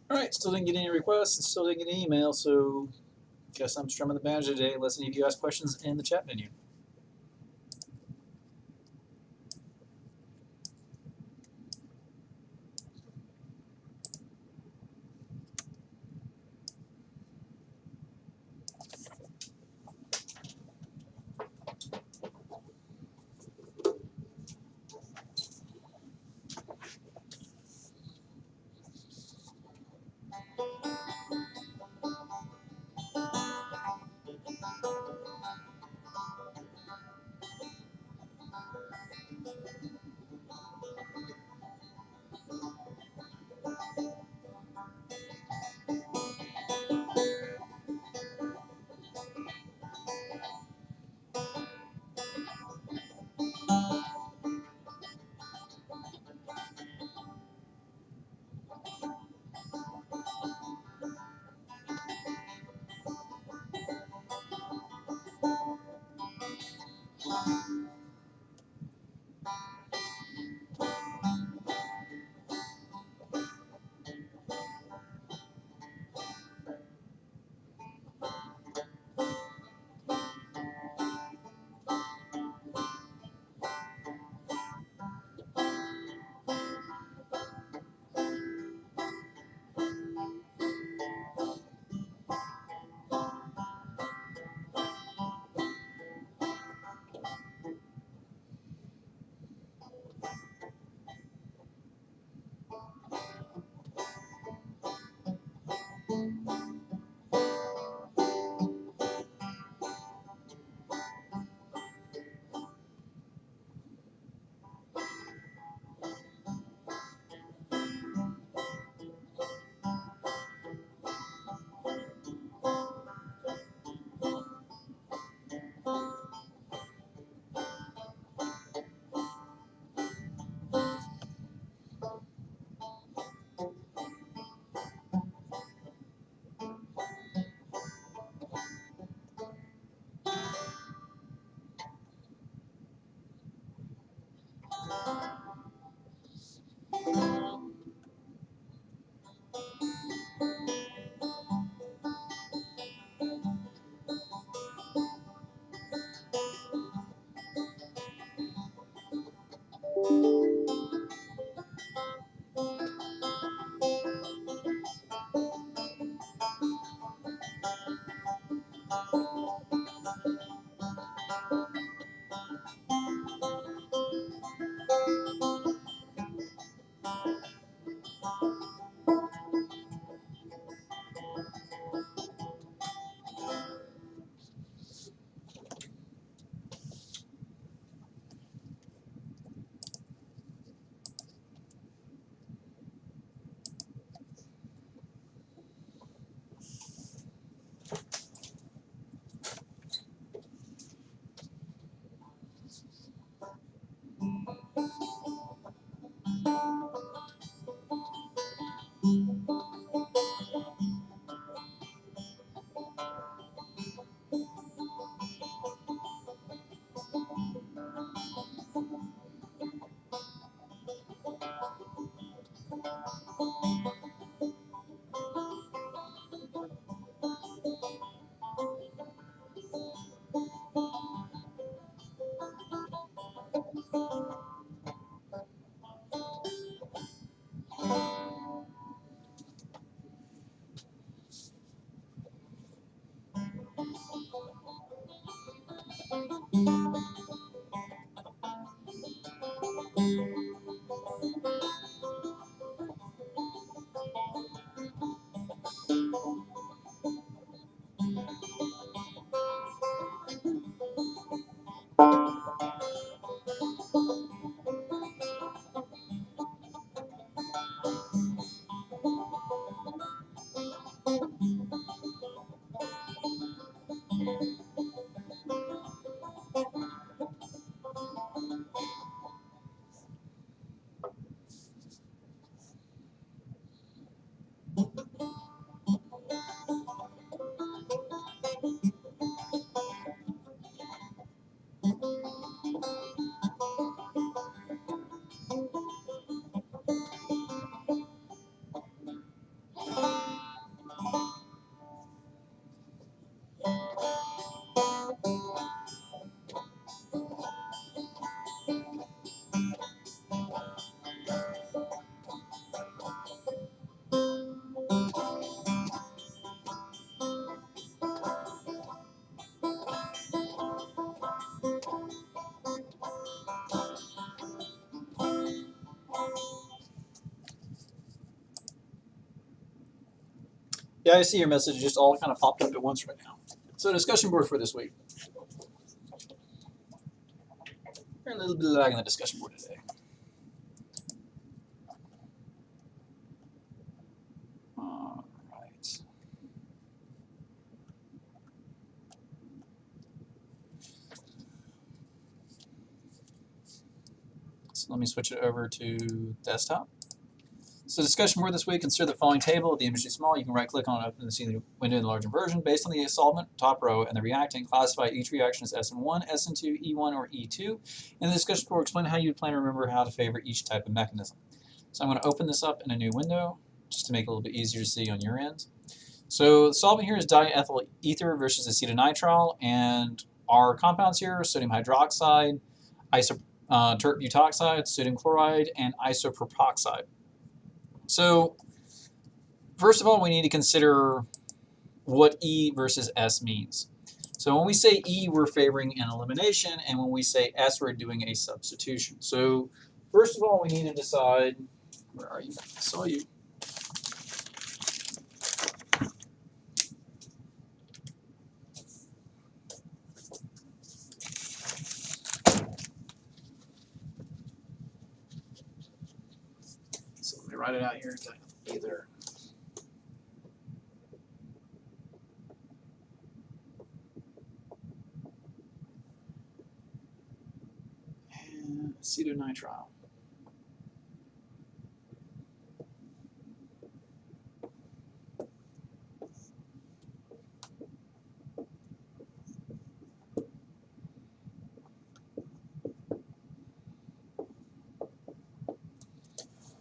Alright, still didn't get any requests, and still didn't get an email, so guess I'm strumming the banjo today unless any of you ask questions in the chat menu. Yeah, I see your message just all kind of popped up at once right now. So discussion board for this week. We're a little bit lag on the discussion board today. All right. So let me switch it over to desktop. So discussion board this week, consider the following table. The image is small. You can right-click on it and see the window in the larger version. Based on the solvent, top row, and the reactant, classify each reaction as SN1, SN2, E1, or E2. In the discussion board, explain how you plan to remember how to favor each type of mechanism. So I'm going to open this up in a new window, just to make it a little bit easier to see on your end. So the solvent here is diethyl ether versus acetonitrile, and our compounds here are sodium hydroxide, tert butoxide, sodium chloride, and isopropoxide. So first of all, we need to consider what E versus S means. So when we say E, we're favoring an elimination, and when we say S, we're doing a substitution. So first of all, we need to decide, where are you? I saw you. So let me write it out here. Either. And acetonitrile.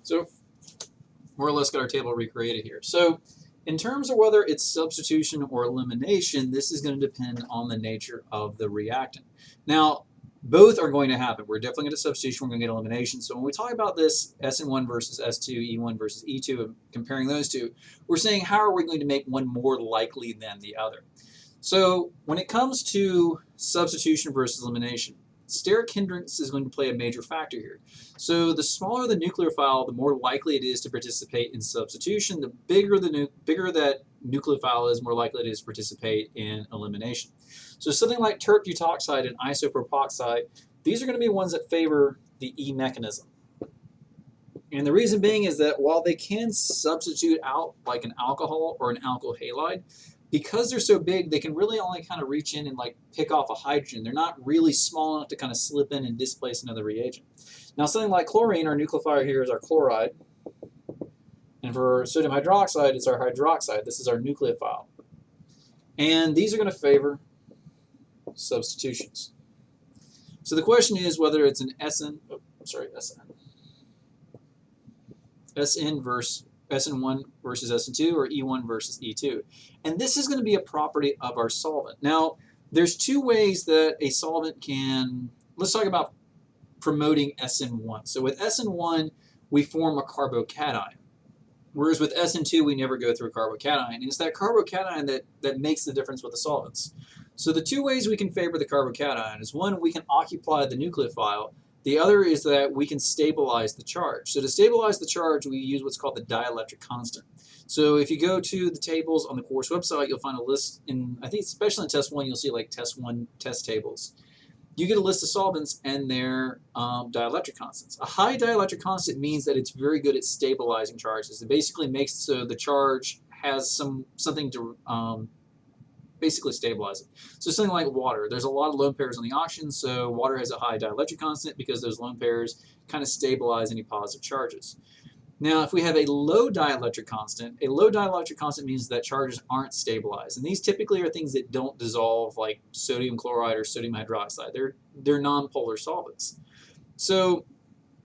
So more or less got our table recreated here. So in terms of whether it's substitution or elimination, this is going to depend on the nature of the reactant. Now, both are going to happen. We're definitely going to get substitution, we're going to get elimination. So when we talk about this SN1 versus S2, E1 versus E2, and comparing those two, we're saying how are we going to make one more likely than the other? So when it comes to substitution versus elimination, steric hindrance is going to play a major factor here. So the smaller the nucleophile, the more likely it is to participate in substitution. The bigger that nucleophile is, more likely it is to participate in elimination. So something like tert butoxide and isopropoxide, these are going to be ones that favor the E mechanism. And the reason being is that while they can substitute out like an alcohol or an alkyl halide, because they're so big, they can really only kind of reach in and like pick off a hydrogen. They're not really small enough to kind of slip in and displace another reagent. Now something like chlorine, our nucleophile here is our chloride. And for sodium hydroxide, it's our hydroxide. This is our nucleophile. And these are going to favor substitutions. So the question is whether it's an SN versus SN1 versus SN2 or E1 versus E2. And this is going to be a property of our solvent. Now, there's two ways that a solvent can, let's talk about promoting SN1. So with SN1, we form a carbocation. Whereas with SN2, we never go through a carbocation. And it's that carbocation that makes the difference with the solvents. So the two ways we can favor the carbocation is one, we can occupy the nucleophile. The other is that we can stabilize the charge. So to stabilize the charge, we use what's called the dielectric constant. So if you go to the tables on the course website, you'll find a list in, I think especially in test 1, you'll see like test 1 test tables. You get a list of solvents and their dielectric constants. A high dielectric constant means that it's very good at stabilizing charges. It basically makes so the charge has something to basically stabilize it. So something like water. There's a lot of lone pairs on the oxygen, so water has a high dielectric constant because those lone pairs kind of stabilize any positive charges. Now, if we have a low dielectric constant means that charges aren't stabilized. And these typically are things that don't dissolve, like sodium chloride or sodium hydroxide. They're nonpolar solvents. So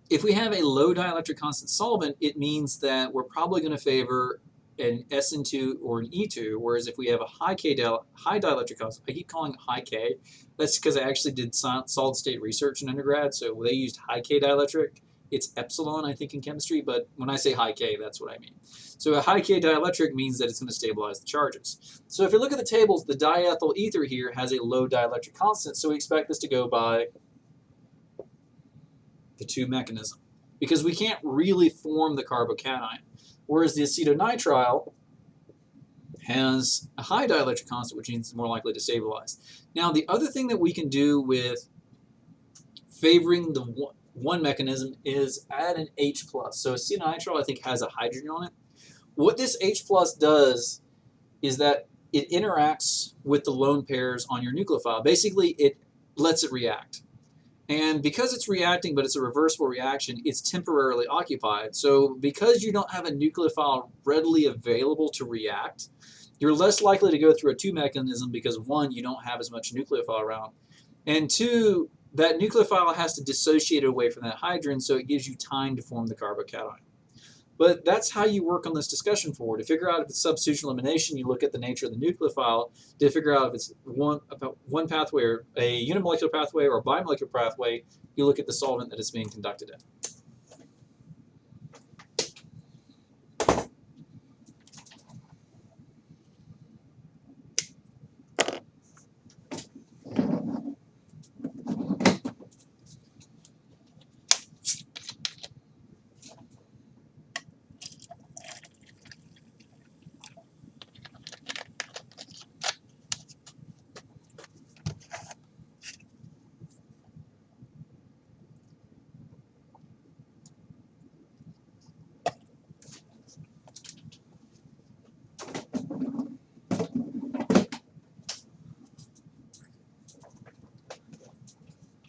if we have a low dielectric constant solvent, it means that we're probably going to favor an SN2 or an E2, whereas if we have a high dielectric constant, I keep calling it high K, that's because I actually did solid state research in undergrad, so they used high K dielectric. It's epsilon, I think, in chemistry, but when I say high K, that's what I mean. So a high K dielectric means that it's going to stabilize the charges. So if you look at the tables, the diethyl ether here has a low dielectric constant, so we expect this to go by the 2 mechanism, because we can't really form the carbocation. Whereas the acetonitrile has a high dielectric constant, which means it's more likely to stabilize. Now, the other thing that we can do with favoring the one mechanism is add an H+. So acetonitrile, I think, has a hydrogen on it. What this H+ does is that it interacts with the lone pairs on your nucleophile. Basically, it lets it react. And because it's reacting, but it's a reversible reaction, it's temporarily occupied. So because you don't have a nucleophile readily available to react, you're less likely to go through a 2 mechanism because 1, you don't have as much nucleophile around, and 2, that nucleophile has to dissociate away from that hydrogen, so it gives you time to form the carbocation. But that's how you work on this discussion forward. To figure out if it's substitution elimination, you look at the nature of the nucleophile. To figure out if it's one pathway, or a unimolecular pathway, or a bimolecular pathway, you look at the solvent that it's being conducted in.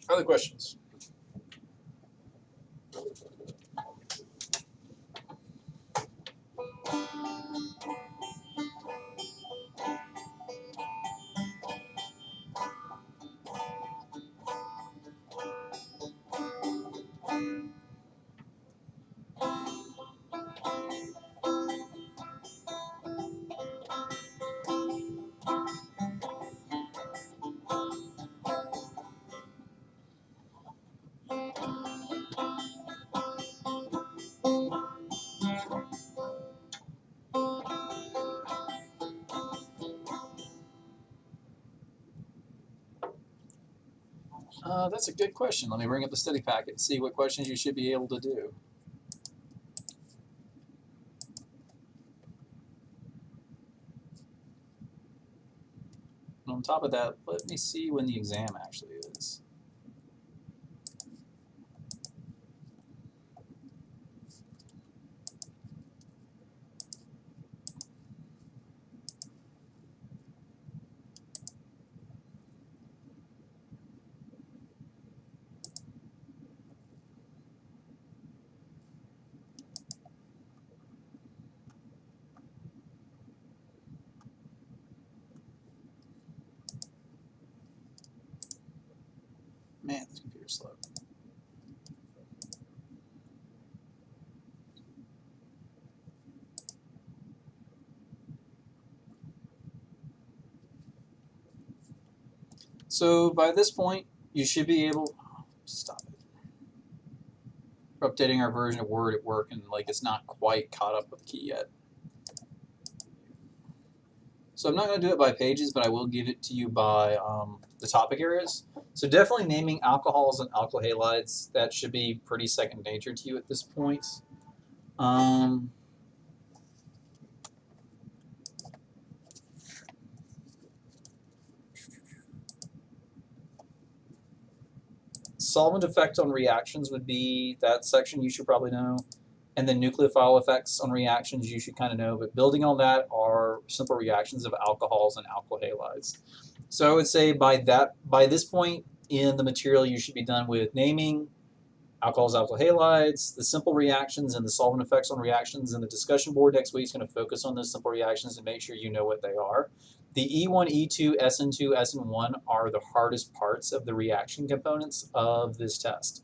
Other questions? That's a good question. Let me bring up the study packet and see what questions you should be able to do. And on top of that, let me see when the exam actually is. Man, this computer's slow. So by this point, you should be able, stop it. We're updating our version of Word at work, and like it's not quite caught up with the key yet. So I'm not going to do it by pages, but I will give it to you by the topic areas. So definitely naming alcohols and alkyl halides, that should be pretty second nature to you at this point. Solvent effect on reactions would be that section you should probably know. And then nucleophile effects on reactions you should kind of know. But building on that are simple reactions of alcohols and alkyl halides. So I would say by this point in the material, you should be done with naming alcohols, alkyl halides, the simple reactions, and the solvent effects on reactions. And the discussion board next week is going to focus on those simple reactions and make sure you know what they are. The E1, E2, SN2, SN1 are the hardest parts of the reaction components of this test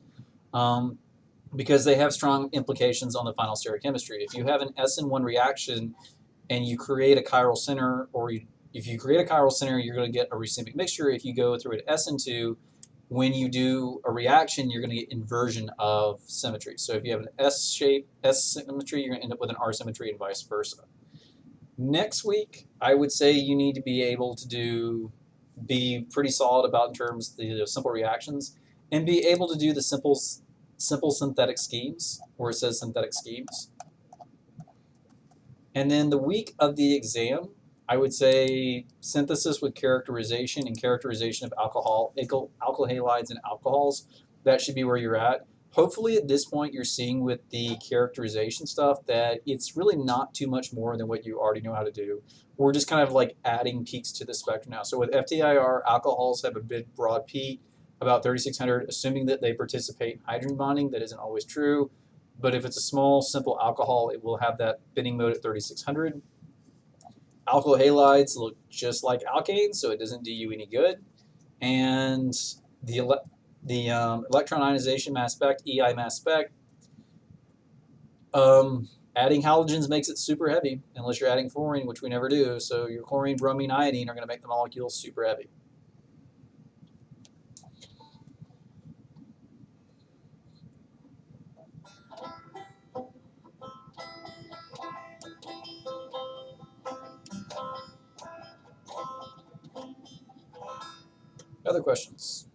because they have strong implications on the final stereochemistry. If you have an SN1 reaction and you create a chiral center, or if you create a chiral center, you're going to get a racemic mixture. If you go through an SN2, when you do a reaction, you're going to get inversion of symmetry. So if you have an S shape, S symmetry, you're going to end up with an R symmetry and vice versa. Next week, I would say you need to be able to be pretty solid about in terms of the simple reactions and be able to do the simple synthetic schemes, where it says synthetic schemes. And then the week of the exam, I would say synthesis with characterization and characterization of alkyl halides and alcohols. That should be where you're at. Hopefully at this point you're seeing with the characterization stuff that it's really not too much more than what you already know how to do. We're just kind of like adding peaks to the spectrum now. So with FTIR, alcohols have a big broad peak, about 3600, assuming that they participate in hydrogen bonding. That isn't always true. But if it's a small, simple alcohol, it will have that binding mode at 3600. Alkyl halides look just like alkanes, so it doesn't do you any good. And the electron ionization mass spec, EI mass spec, adding halogens makes it super heavy, unless you're adding fluorine, which we never do. So your chlorine, bromine, iodine are going to make the molecules super heavy. Other questions?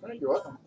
All right, you're welcome.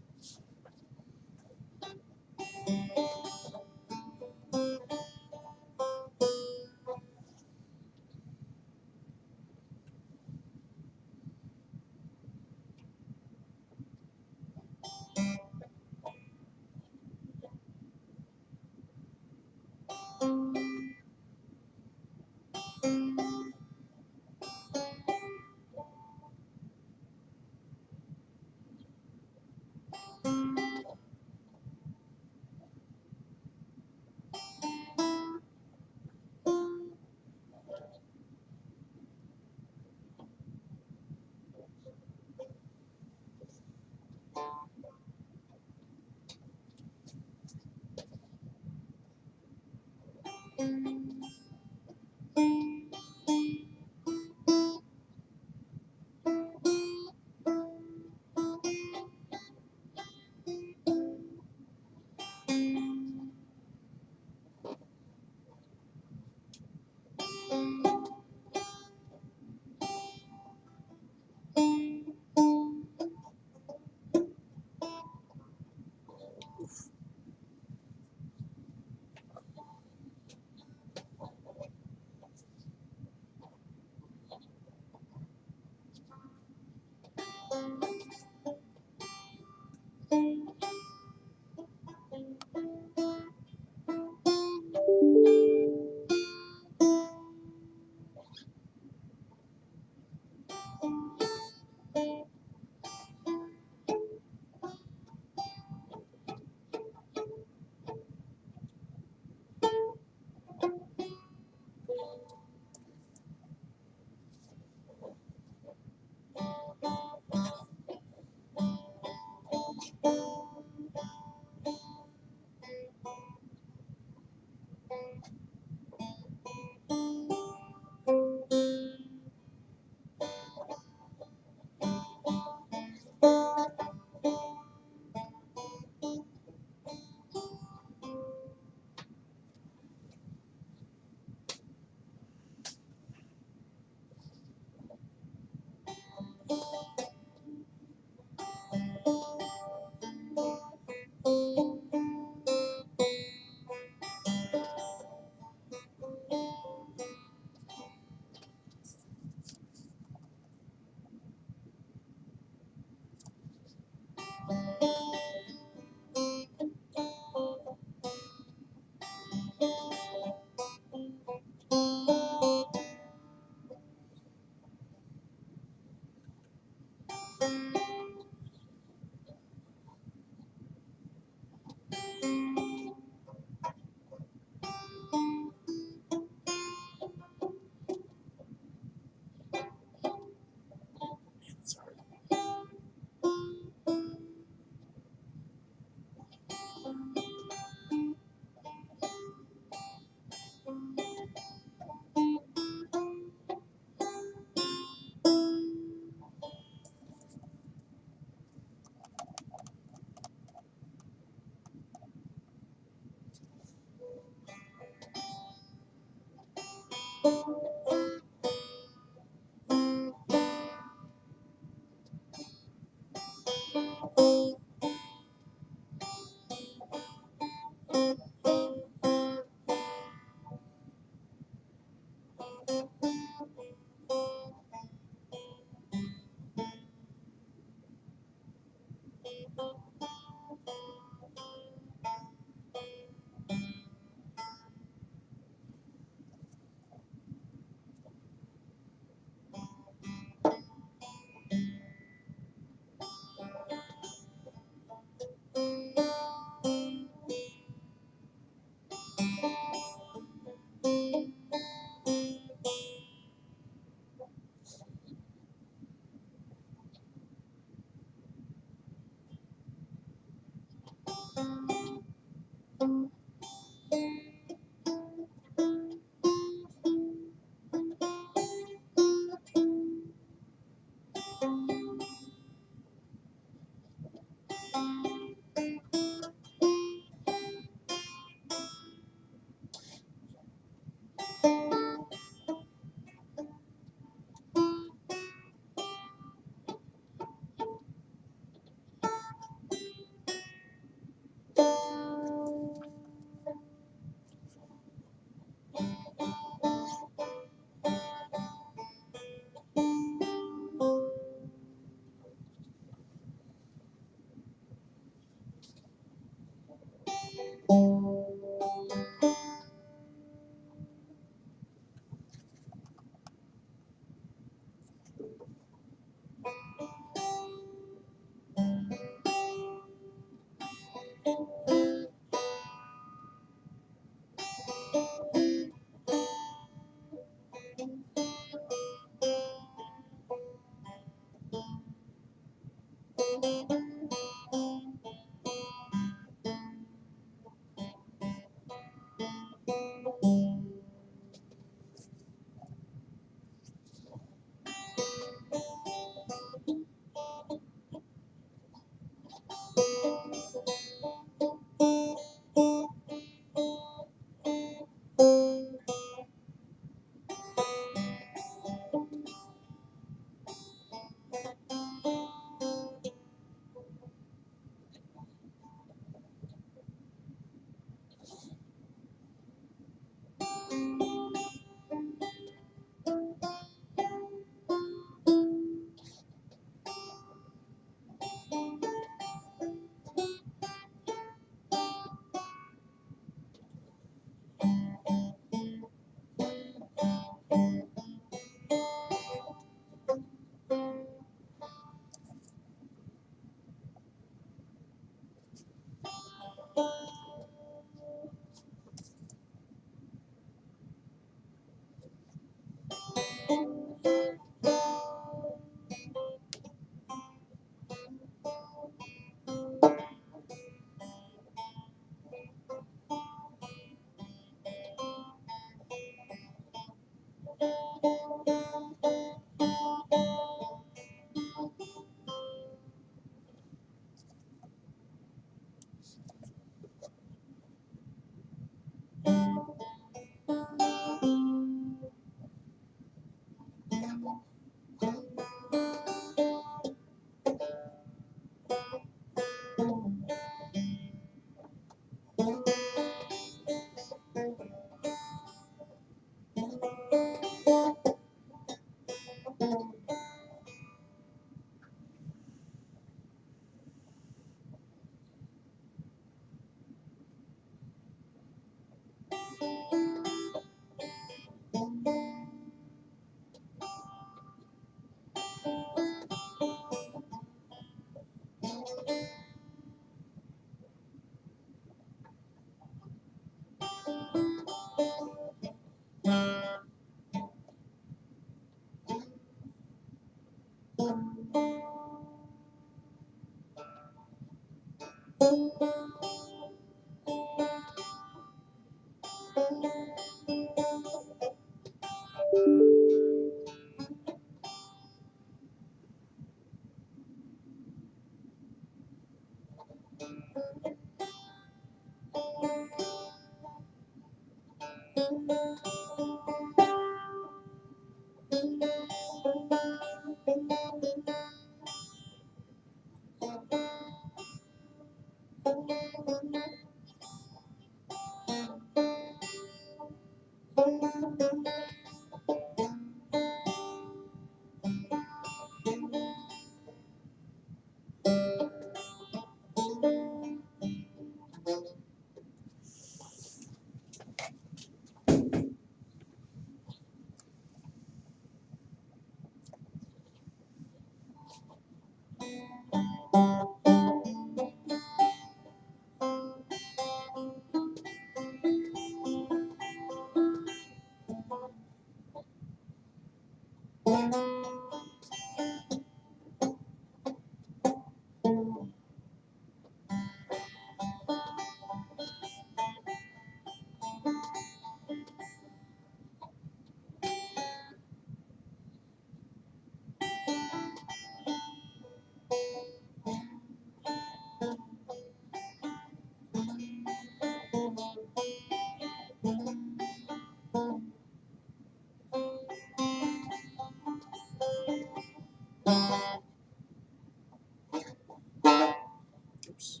Oops.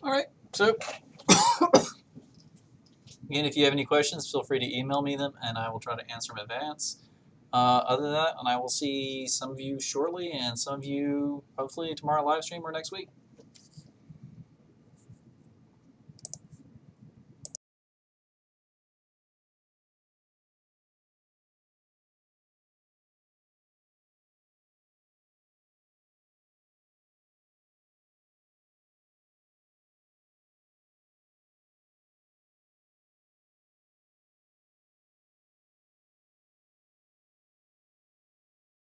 All right, so again, if you have any questions, feel free to email me them, and I will try to answer them in advance. Other than that, and I will see some of you shortly, and some of you hopefully tomorrow live stream or next week.